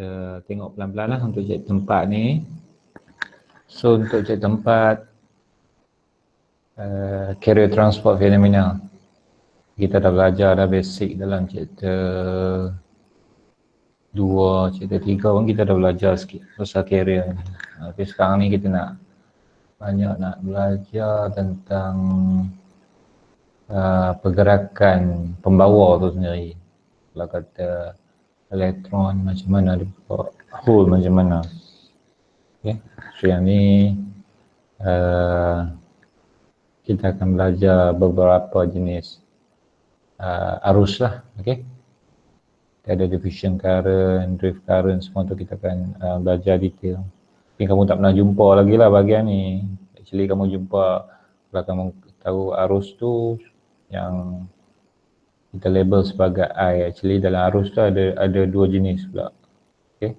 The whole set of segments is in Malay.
kita tengok pelan-pelan lah untuk cek tempat ni. So untuk cek tempat carrier transport phenomena, kita dah belajar dah basic dalam chapter 2, chapter 3 pun kita dah belajar sikit pasal carrier ni. Tapi sekarang ni kita nak belajar tentang pergerakan pembawa tu sendiri. Kalau kata elektron macam mana dia buat, hole macam mana. Okay. So yang ni kita akan belajar beberapa jenis arus lah. Okay. Ada diffusion current, drift current, semua tu kita akan belajar detail. Tapi kamu tak pernah jumpa lagi lah bahagian ni. Actually kamu jumpa, kalau kamu tahu arus tu yang kita label sebagai I, actually dalam arus tu ada dua jenis pula. Okay.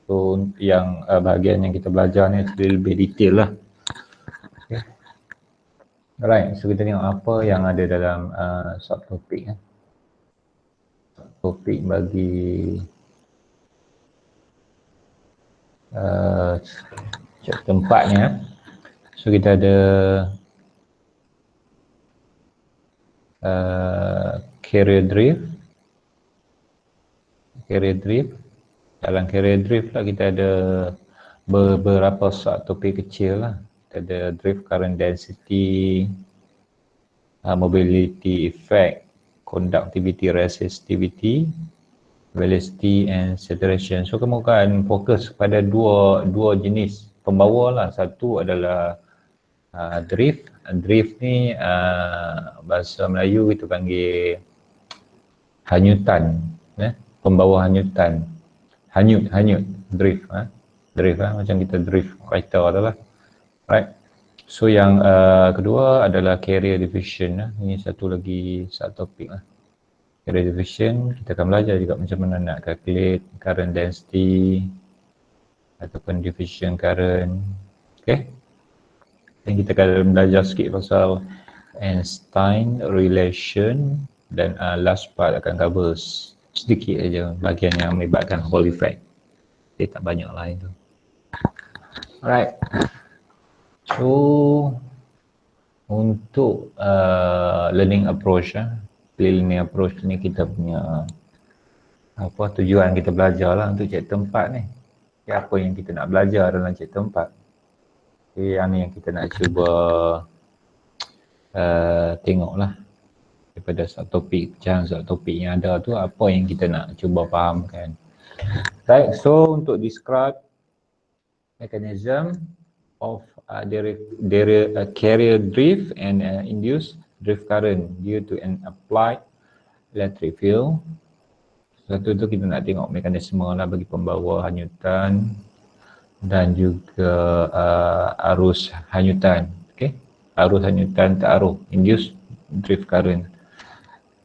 So yang bahagian yang kita belajar ni actually lebih detail lah. Okay. Alright, so kita tengok apa yang ada dalam subtopik. Topik bagi tempatnya. So kita ada carrier drift. Dalam carrier drift lah kita ada beberapa subtopik kecil lah. Kita ada drift current density, mobility effect, conductivity resistivity, velocity and saturation. So kamu akan fokus pada dua jenis pembawa lah. Satu adalah drift. Drift ni bahasa Melayu kita panggil hanyutan, pembawa hanyutan. Hanyut drift, drift lah, macam kita drift kereta tu lah. Right. So yang kedua adalah carrier diffusion lah. Ini satu lagi subtopik lah. Carrier diffusion, kita akan belajar juga macam mana nak calculate current density ataupun diffusion current. Okay. Dan kita akan belajar sikit pasal Einstein relation dan last part akan cover sedikit aja bahagian yang melibatkan Hall effect. Dia tak banyak lain tu. Alright. So untuk learning approach learning approach ni kita punya tujuan kita belajar lah untuk cek tempat ni. Apa yang kita nak belajar dalam cek tempat. Yang ni yang kita nak cuba tengoklah daripada subtopik yang ada tu, apa yang kita nak cuba fahamkan. Right, so untuk describe mechanism of carrier drift and induced drift current due to an applied electric field. Satu tu kita nak tengok mekanisme lah bagi pembawa hanyutan dan juga arus hanyutan. Okay? Arus hanyutan taruh, induced drift current.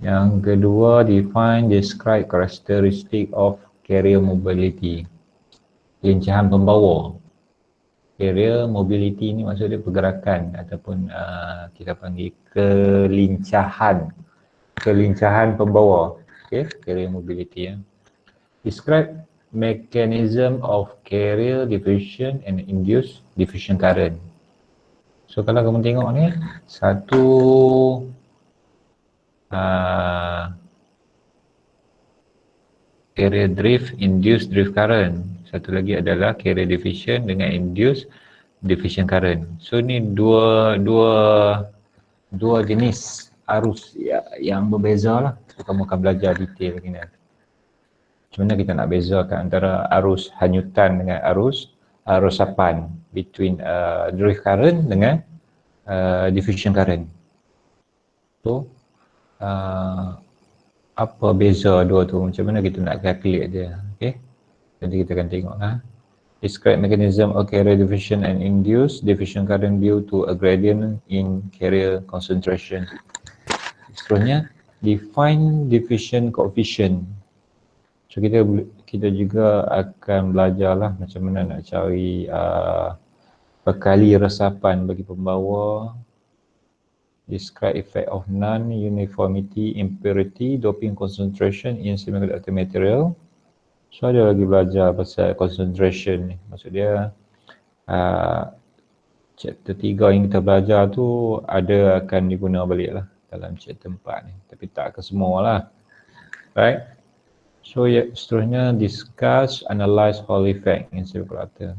Yang kedua, define, describe characteristic of carrier mobility. Kelincahan pembawa. Carrier mobility ni maksudnya pergerakan ataupun kita panggil kelincahan pembawa. Okay, carrier mobility ya. Describe mechanism of carrier diffusion and induced diffusion current. So kalau kamu tengok ni, satu carrier drift, induced drift current. Satu lagi adalah carrier diffusion dengan induced diffusion current. So ni dua jenis arus yang berbeza lah. So, kamu akan belajar detail lagi nanti. Macam mana kita nak bezakan antara arus hanyutan dengan arus resapan, between drift current dengan diffusion current. So apa beza dua tu, macam mana kita nak calculate dia. Okay, jadi kita akan tengok lah. Describe mechanism of carrier diffusion and induced diffusion current due to a gradient in carrier concentration. Seterusnya, define diffusion coefficient. So kita juga akan belajar lah macam mana nak cari perkali resapan bagi pembawa. Describe effect of non-uniformity, impurity, doping concentration in semiconductor material. So ada lagi belajar pasal concentration ni. Maksud dia chapter 3 yang kita belajar tu ada akan diguna balik lah dalam chapter 4 ni. Tapi tak ke semua lah. Right? So seterusnya discuss, analyze Hall effect in circulator.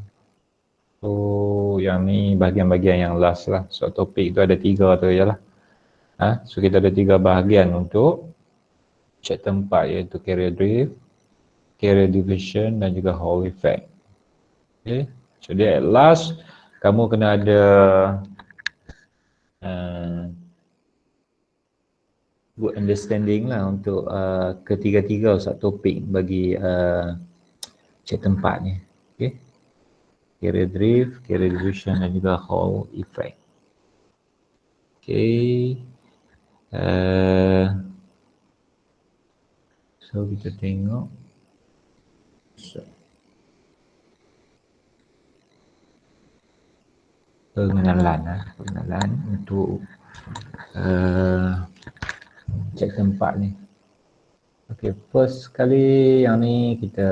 So yang ni bahagian-bahagian yang last lah. So topik tu ada 3 tu je lah. So kita ada 3 bahagian untuk chapter 4 iaitu carrier drift, carrier division dan juga Hall effect. Okay. So dia at last kamu kena ada good understanding lah untuk ketiga-tiga topik bagi chapter 4 ni. Okay. Carrier drift, carrier division dan juga Hall effect. Okay. So kita tengok. Pengenalan untuk chapter 4 ni. Okay, first kali yang ni kita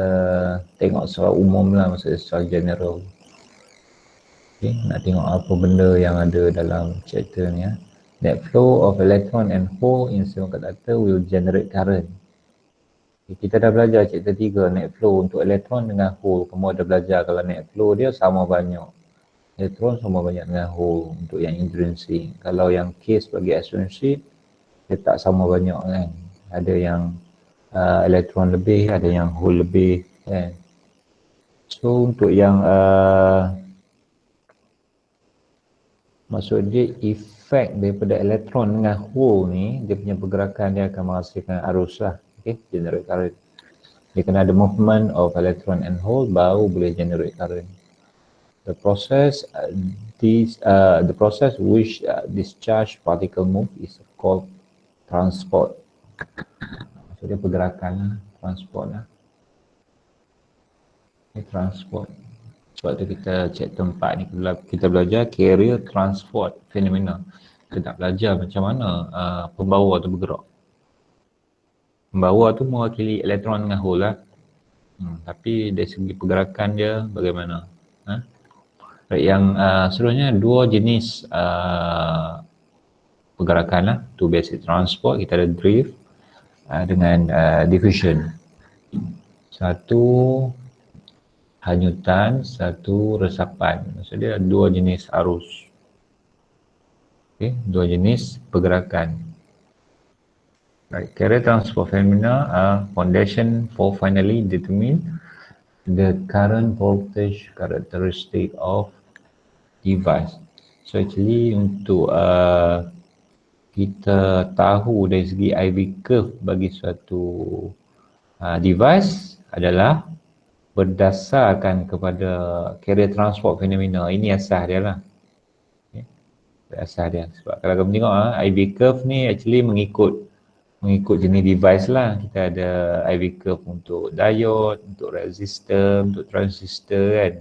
tengok secara umum lah, maksudnya secara general. Okay, nak tengok apa benda yang ada dalam chapter ni. Net flow of electron and hole in semiconductor will generate current. Okay, kita dah belajar chapter 3 net flow untuk elektron dengan hole. Kamu ada belajar kalau net flow dia sama banyak elektron sama banyak dengan hole untuk yang intrinsic. Kalau yang case bagi extrinsic dia tak sama banyak kan. Ada yang elektron lebih, ada yang hole lebih kan. So untuk yang maksud dia efek daripada elektron dengan hole ni, dia punya pergerakan dia akan menghasilkan arus lah. Okay, generate current. Dia kena ada movement of electron and hole baru boleh generate current. The process which discharge particle move is called transport. So dia pergerakan transport lah. Ini transport. Sebab tu kita chapter 4 ni kita belajar carrier transport phenomena. Kita nak belajar macam mana pembawa tu bergerak. Pembawa tu mewakili elektron dengan hole lah. Tapi dari segi pergerakan dia bagaimana? Yang seterusnya dua jenis pergerakan lah. Two basic transport, kita ada drift dengan diffusion. Satu hanyutan, satu resapan. Maksudnya dua jenis arus. Okay, dua jenis pergerakan. Right. Carrier transport phenomena are foundation for finally determine the current voltage characteristic of device. So actually untuk kita tahu dari segi IV curve bagi suatu device adalah berdasarkan kepada carrier transport phenomena. Ini asas dia lah. Okay. Asas dia. Sebab kalau kamu tengok IV curve ni actually mengikut jenis device lah. Kita ada IV curve untuk diode, untuk resistor, untuk transistor kan.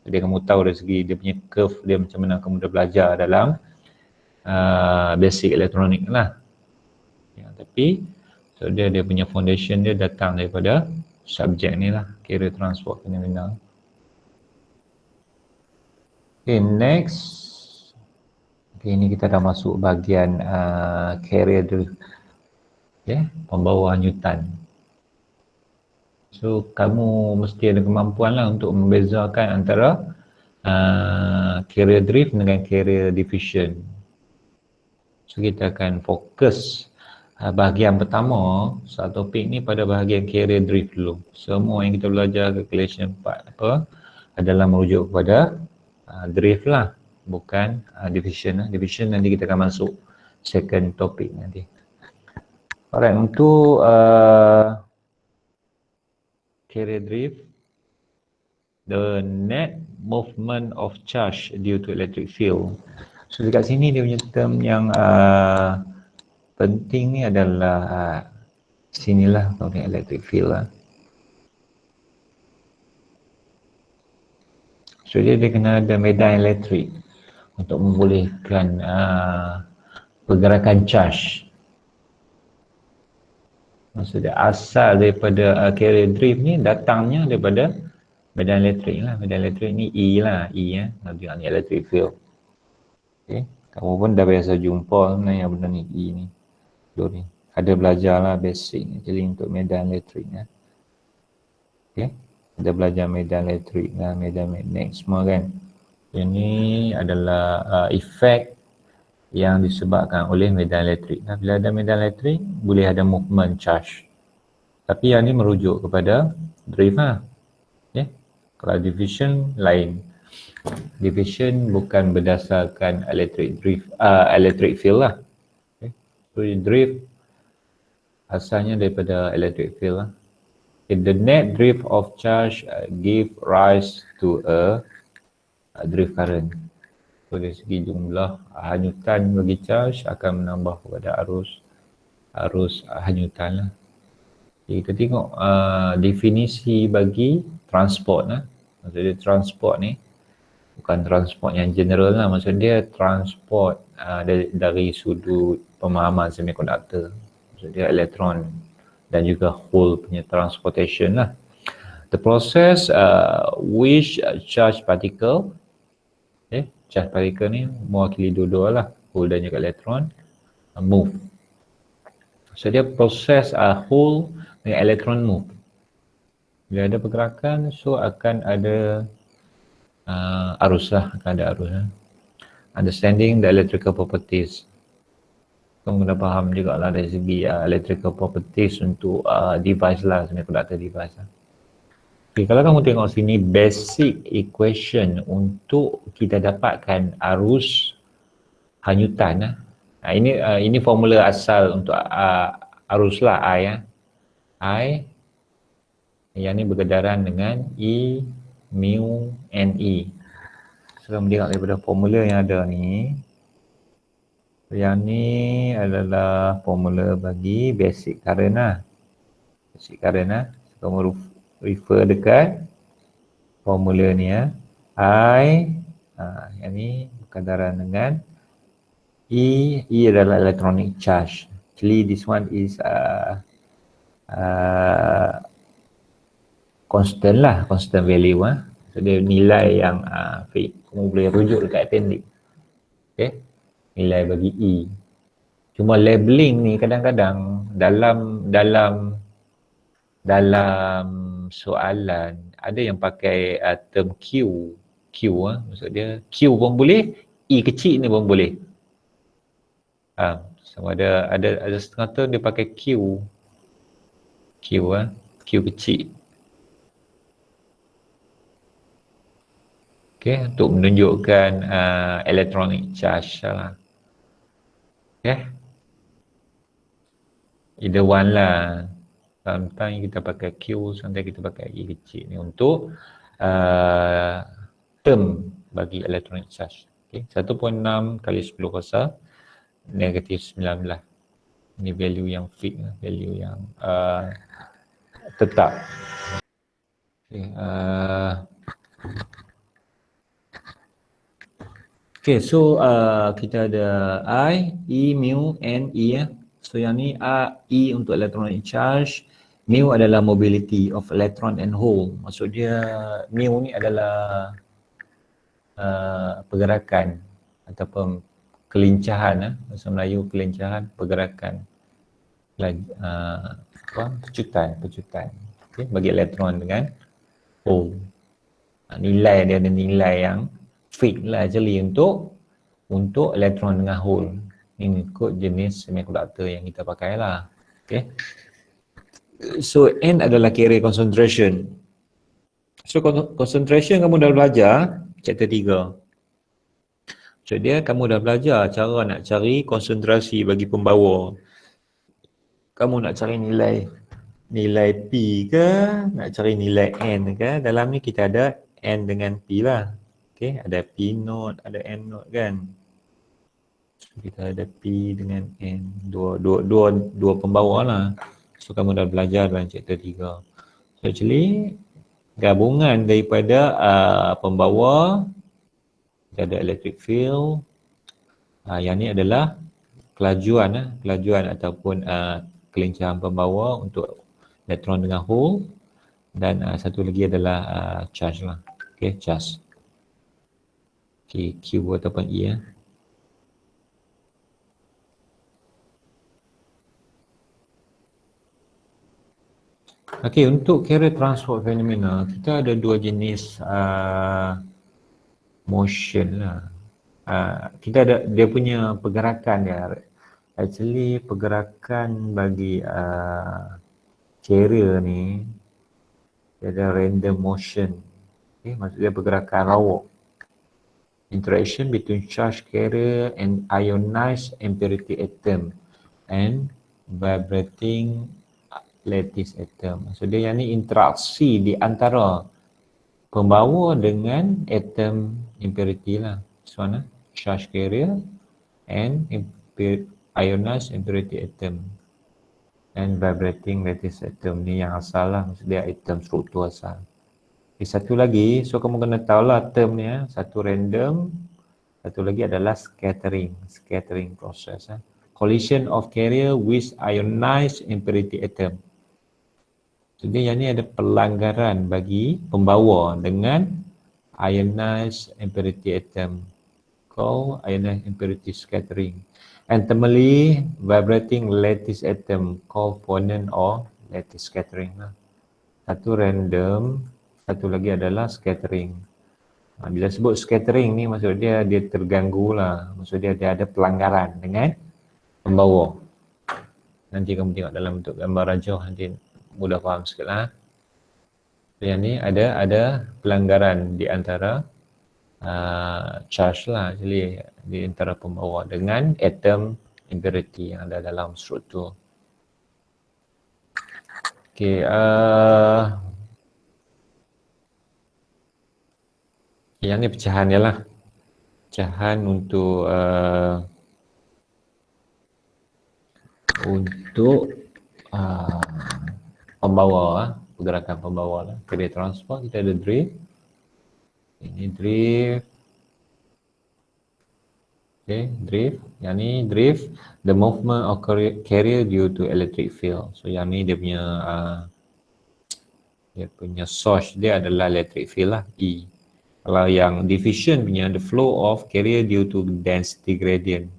Jadi kamu tahu dari segi dia punya curve dia macam mana kamu dah belajar dalam basic elektronik lah. Ya, tapi so dia punya foundation dia datang daripada subjek ni lah, carrier transport phenomena. Okay, next. Okay, ini kita dah masuk bahagian carrier drift. Okay, pembawa hanyutan. So kamu mesti ada kemampuan lah untuk membezakan antara carrier drift dengan carrier diffusion. So kita akan fokus bahagian pertama satu topik ni pada bahagian carrier drift dulu. Semua yang kita belajar calculation 4 adalah merujuk kepada drift lah, bukan diffusion. Diffusion nanti kita akan masuk second topik nanti. Alright, untuk carrier drift, the net movement of charge due to electric field. So dekat sini dia punya term yang penting ni adalah sinilah tentang electric field lah. So dia kena ada medan elektrik untuk membolehkan pergerakan charge. Maksudnya asal daripada carrier drift ni datangnya daripada medan elektrik lah. Medan elektrik ni E lah, E ya. Nanti ni electric field. Okay. Kamu pun dah biasa jumpa sebenarnya benda ni, E ni. Dulu ni. Ada belajar lah basic ni. Jadi untuk medan elektrik ya. Okay. Ada belajar medan elektrik lah, medan magnet semua kan. Yang ni adalah efek yang disebabkan oleh medan elektrik. Nah, bila ada medan elektrik, boleh ada movement charge. Tapi yang ni merujuk kepada drift lah. Okay. Kalau division lain. Division bukan berdasarkan electric drift, electric field lah. Okay. So drift asalnya daripada electric field lah. Okay. The net drift of charge give rise to a drift current. So dari segi jumlah hanyutan bagi charge akan menambah kepada arus hanyutan lah. Jadi kita tengok definisi bagi transport lah. Maksudnya transport ni bukan transport yang general lah. Maksudnya transport dari sudut pemahaman semiconductor. Maksudnya elektron dan juga hole punya transportation lah. The process which charge particle, charge particle ni mewakili dua-dua lah, hole dan juga elektron, move. So dia proses hole dengan elektron move. Bila ada pergerakan, so akan ada arus lah, akan ada arus lah. Understanding the electrical properties. Kamu dah faham juga lah dari segi electrical properties untuk device lah, semiconductor device lah. Okay, kalau kamu tengok sini basic equation untuk kita dapatkan arus hanyutan lah. Ini formula asal untuk arus lah I ya. I yang ni berkedaran dengan E mu NE. So kamu tengok daripada formula yang ada ni. Yang ni adalah formula bagi basic current lah. Basic current lah. So, kamu refer dekat formula ni ya. I yang ni berkedaran dengan E adalah electronic charge. Actually this one is constant lah, constant value lah. So dia nilai yang kamu boleh rujuk dekat appendix. Okay. Nilai bagi E. Cuma labeling ni kadang-kadang dalam soalan ada yang pakai term Q. Maksud dia Q pun boleh, E kecil ni pun boleh. Sama ada setengah tu dia pakai Q kecil. Okay, untuk menunjukkan electronic charge lah. Okay. Either one lah. Sometimes kita pakai Q, sometimes kita pakai E kecil ni untuk term bagi electronic charge. Okay. 1.6 kali 10 kuasa negatif 19. Ini value yang fix, value yang tetap. Okay. Okay, so kita ada I, E, mu, N, E ya. So yang ni E untuk electronic charge, mu adalah mobility of electron and hole. Maksud dia mu ni adalah pergerakan ataupun kelincahan, bahasa Melayu kelincahan, pergerakan, pecutan. Okay, bagi elektron dengan hole. Nilai dia ada nilai yang fix lah actually untuk elektron dengan hole. Ini ikut jenis semiconductor yang kita pakai lah. Okay. So N adalah carrier concentration. So concentration kamu dah belajar chapter 3. So dia kamu dah belajar cara nak cari konsentrasi bagi pembawa. Kamu nak cari nilai P ke, nak cari nilai N ke. Dalam ni kita ada N dengan P lah. Okay, ada P note, ada N note kan. So, kita ada P dengan N, dua pembawa lah. So kamu dah belajar dalam chapter 3. So actually gabungan daripada pembawa, kita ada electric field. Yang ni adalah kelajuan ataupun kelincahan pembawa untuk elektron dengan hole, dan satu lagi adalah charge lah. Okay, charge. Okay, Q ataupun E ya. Okay, untuk carrier transport phenomena, kita ada dua jenis motion lah. Kita ada dia punya pergerakan dia. Actually pergerakan bagi carrier ni dia ada random motion. Okay, maksudnya pergerakan rawak. Interaction between charge carrier and ionized impurity atom and vibrating lattice atom. Maksudnya yang ni interaksi di antara pembawa dengan atom impurity lah. So, mana? Charge carrier and ionized impurity atom and vibrating lattice atom ni yang asal lah. Maksudnya atom struktur asal. Satu lagi, so kamu kena tahu lah term ni ya. Satu random, satu lagi adalah scattering process. Collision of carrier with ionized impurity atom. Jadi yang ni ada pelanggaran bagi pembawa dengan ionized impurity atom, called ionized impurity scattering. And termly, vibrating lattice atom, called phonon or lattice scattering. Satu random, satu lagi adalah scattering. Bila sebut scattering ni maksud dia terganggu lah. Maksud dia ada pelanggaran dengan pembawa. Nanti kamu tengok dalam bentuk gambar rajah, nanti mudah faham sikit lah. Yang ni ada pelanggaran di antara charge lah, actually di antara pembawa dengan atom impurity yang ada dalam struktur. Okay, yang ni pecahan dia lah. Pecahan untuk pembawa, pergerakan pembawa lah. Carrier transport kita ada drift. Ini drift. Okay, drift. Yang ni drift, the movement of carrier due to electric field. So yang ni dia punya source dia adalah electric field lah, E. Kalau yang diffusion punya, the flow of carrier due to density gradient.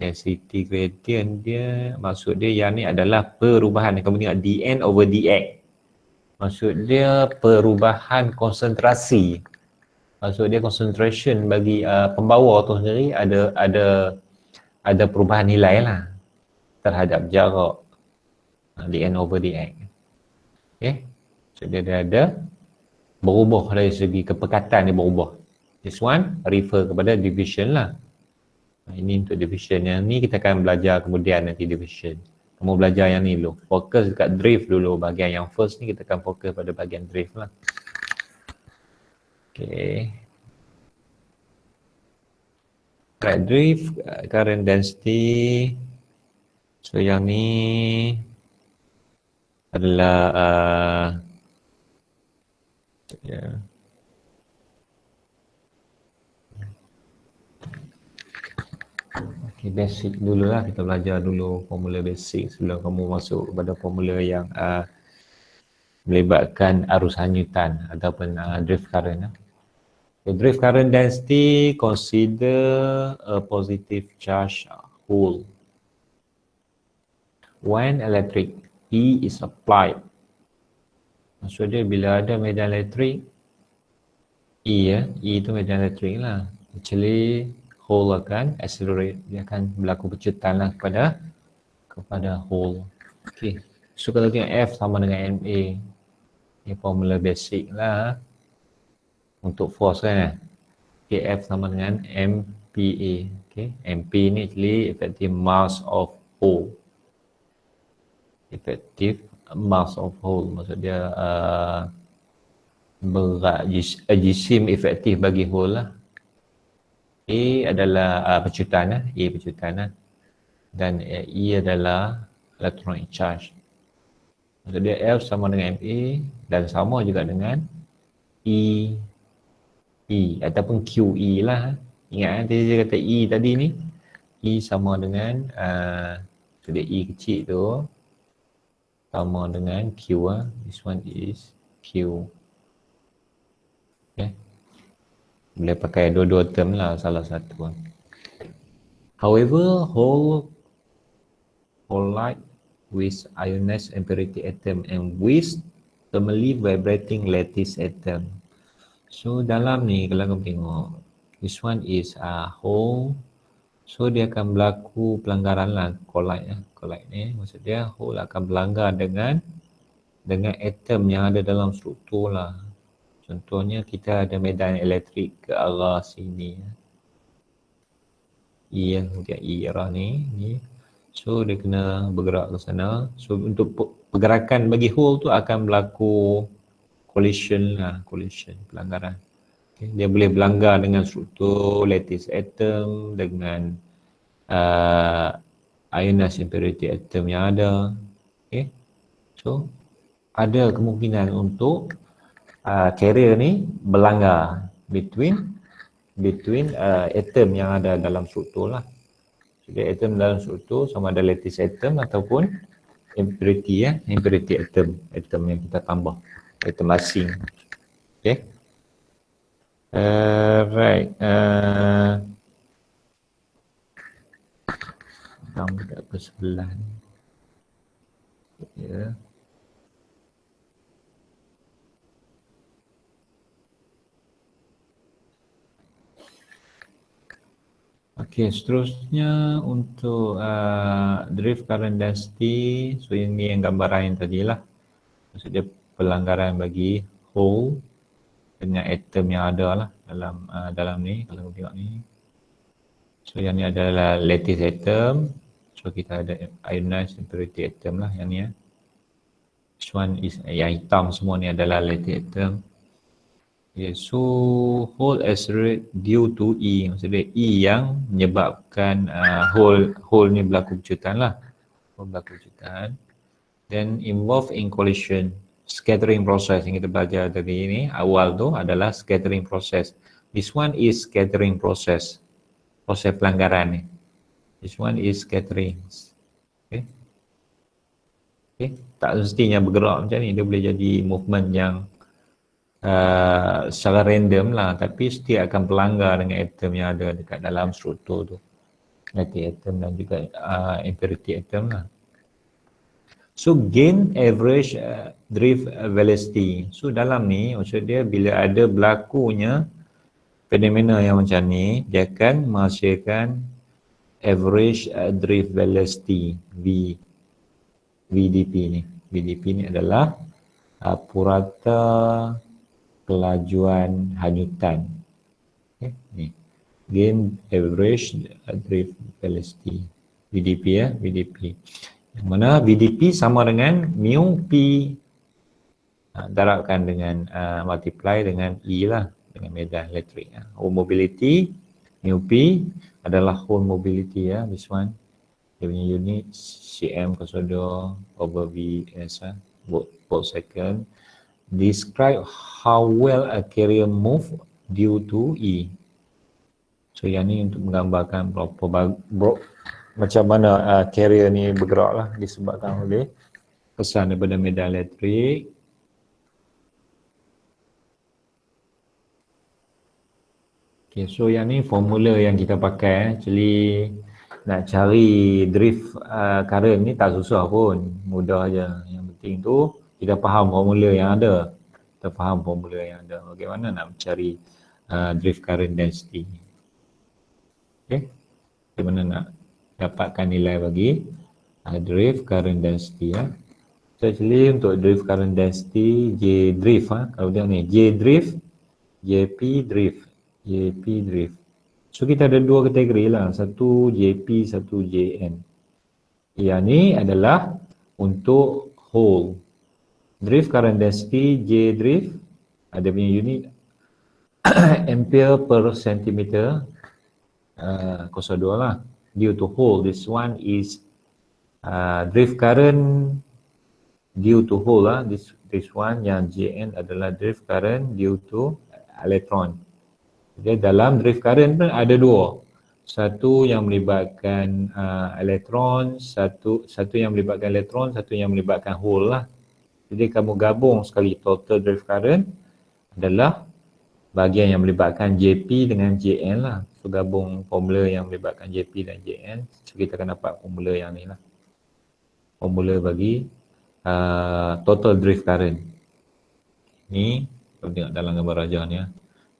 Density gradient dia, maksud dia yang ni adalah perubahan. Kamu tengok dN over dx. Maksud dia perubahan konsentrasi. Maksud dia concentration bagi pembawa tu sendiri ada perubahan nilai lah terhadap jarak dN over dx. Okay. So dia ada berubah dari segi kepekatan dia berubah. This one refer kepada division lah. Ini untuk division. Yang ni kita akan belajar kemudian nanti division. Kamu belajar yang ni dulu. Fokus dekat drift dulu. Bahagian yang first ni kita akan fokus pada bahagian drift lah. Okay. Right, drift, current density. So yang ni adalah okay, basic dulu lah, kita belajar dulu formula basic sebelum kamu masuk kepada formula yang melibatkan arus hanyutan ataupun drift current. Okay, drift current density consider a positive charge hole when electric E is applied. Maksud dia bila ada medan elektrik E itu medan elektrik lah. Actually hole akan accelerate, dia akan berlaku pecutan lah kepada hole. Okay. So kalau tengok F sama dengan MA. Ini formula basic lah untuk force kan. Okay, F sama dengan MPA. Okay, MP ni actually effective mass of hole. Effective mass of hole maksud dia berat jisim efektif bagi hole lah. A adalah pecutan lah, A pecutan lah. Dan E adalah electronic charge. Maksud dia F sama dengan MA dan sama juga dengan E ataupun QE lah. Ingat tadi dia kata E tadi ni, E sama dengan So dia E kecil tu sama dengan Q lah. This one is Q. Okay. Boleh pakai dua-dua term lah, salah satu. However, whole light with ionized impurity atom and with thermally vibrating lattice atom. So dalam ni kalau kamu tengok, this one is whole. So dia akan berlaku pelanggaran lah, collide. Collide ni maksud dia whole akan berlanggar dengan atom yang ada dalam struktur lah. Contohnya kita ada medan elektrik ke arah sini. E dia E arah ni. So dia kena bergerak ke sana. So untuk pergerakan bagi hole tu akan berlaku collision lah, collision, pelanggaran. Okay. Dia boleh berlanggar dengan struktur lattice atom, dengan ionized impurity atom yang ada. Okay. So ada kemungkinan untuk carrier ni berlanggar between atom yang ada dalam struktur lah. Jadi atom dalam struktur sama ada lattice atom ataupun impurity atom yang kita tambah, atom asing. Okay. Right. Kita ke sebelah ni. Ya. Okey, seterusnya untuk drift current density. So ini yang gambaran yang tadi lah. Maksudnya pelanggaran bagi hole dengan atom yang ada lah dalam ni, kalau kita tengok ni. So yang ni adalah lattice atom. So kita ada ionized impurity atom lah yang ni. This one is yang hitam semua ni adalah lattice atom. Okay, so hole accelerate due to E. Maksudnya E yang menyebabkan hole ni berlaku kejutan lah. Hole berlaku kejutan. Then involved in collision. Scattering process yang kita belajar tadi ni awal tu adalah scattering process. This one is scattering process. Proses pelanggaran ni. This one is scattering. Okay. Okay. Tak mestinya bergerak macam ni. Dia boleh jadi movement yang secara random lah, tapi setiap akan pelanggar dengan atom yang ada dekat dalam struktur tu, lattice atom dan juga impurity atom lah. So gain average drift velocity. So dalam ni maksud dia bila ada berlakunya fenomena yang macam ni, dia akan menghasilkan average drift velocity VDP ni. VDP ni adalah purata kelajuan hanyutan. Okay, ni. Gain average drift velocity. VDP ya, VDP. Yang mana VDP sama dengan mu P darabkan dengan multiply dengan E lah, dengan medan elektrik. Whole mobility mu P adalah whole mobility ya, this one. Dia punya unit cm kosodo over Vs volt second. Describe how well a carrier move due to E. So yang ni untuk menggambarkan macam mana carrier ni bergerak lah, disebabkan oleh kesan daripada medan elektrik. Okay, so yang ni formula yang kita pakai. Actually nak cari drift current ni tak susah pun, mudah je. Yang penting tu kita faham formula yang ada. Kita faham formula yang ada. Bagaimana nak mencari drift current density. Okay. Bagaimana nak dapatkan nilai bagi drift current density ya. So actually untuk drift current density, J drift kalau tengok ni, J drift, JP drift, JP drift. So kita ada dua kategori lah, satu JP, satu JN. Yang ni adalah untuk hole. Drift current density, J drift, ada punya unit ampere per centimeter, 0.2 lah. Due to hole, this one is drift current due to hole lah. This one yang JN adalah drift current due to electron. Jadi dalam drift current pun ada dua. Satu yang melibatkan elektron, satu yang melibatkan elektron, satu yang melibatkan hole lah. Jadi kamu gabung sekali total drive current adalah bahagian yang melibatkan JP dengan JN lah. So gabung formula yang melibatkan JP dan JN. So kita akan dapat formula yang ni lah. Formula bagi total drive current. Ni kalau tengok dalam gambar rajah ni,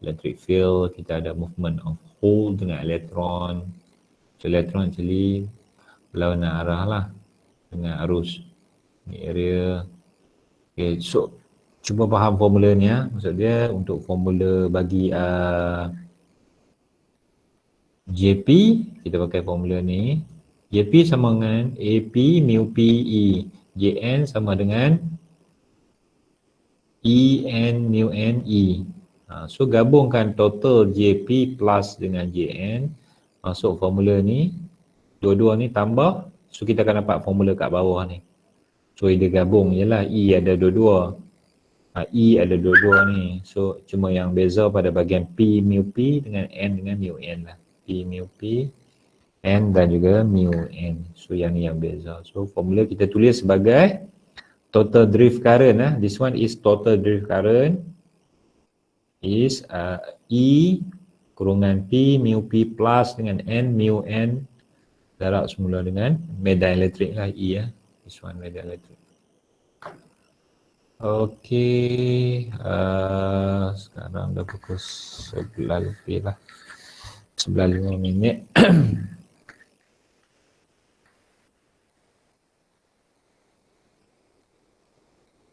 electric field, kita ada movement of hole dengan elektron. So elektron actually berlawanan arah lah dengan arus ni area. Okay, so cuba faham formula ni ya. Maksud dia untuk formula bagi JP, kita pakai formula ni. JP sama dengan AP mu PE. JN sama dengan EN mu NE. So gabungkan total JP plus dengan JN. Masuk formula ni. Dua-dua ni tambah. So kita akan dapat formula kat bawah ni. So dia gabung je lah. E ada dua-dua. E ada dua-dua ni. So cuma yang beza pada bahagian P mu P dengan N dengan mu N lah. P mu P, N dan juga mu N. So yang ni yang beza. So formula kita tulis sebagai total drift current. This one is total drift current is E kurungan P mu P plus dengan N mu N darab semula dengan medan elektrik lah E ya. This one medan elektrik. Okey, sekarang dah pukul 11 lebih lah. 11.05 minit.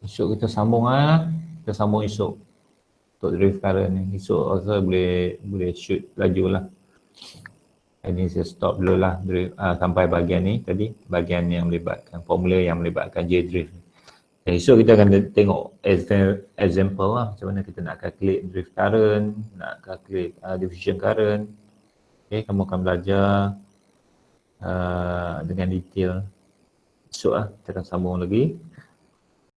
Esok kita sambung lah. Kita sambung esok. Untuk drift current ni. Esok rasa boleh shoot laju lah. Ini saya stop dulu lah sampai bahagian ni tadi. Bahagian yang melibatkan formula yang melibatkan J-drift. Dan esok kita akan tengok example lah. Macam mana kita nak calculate drift current, nak calculate diffusion current. Okay, kamu akan belajar dengan detail. Esok lah kita akan sambung lagi.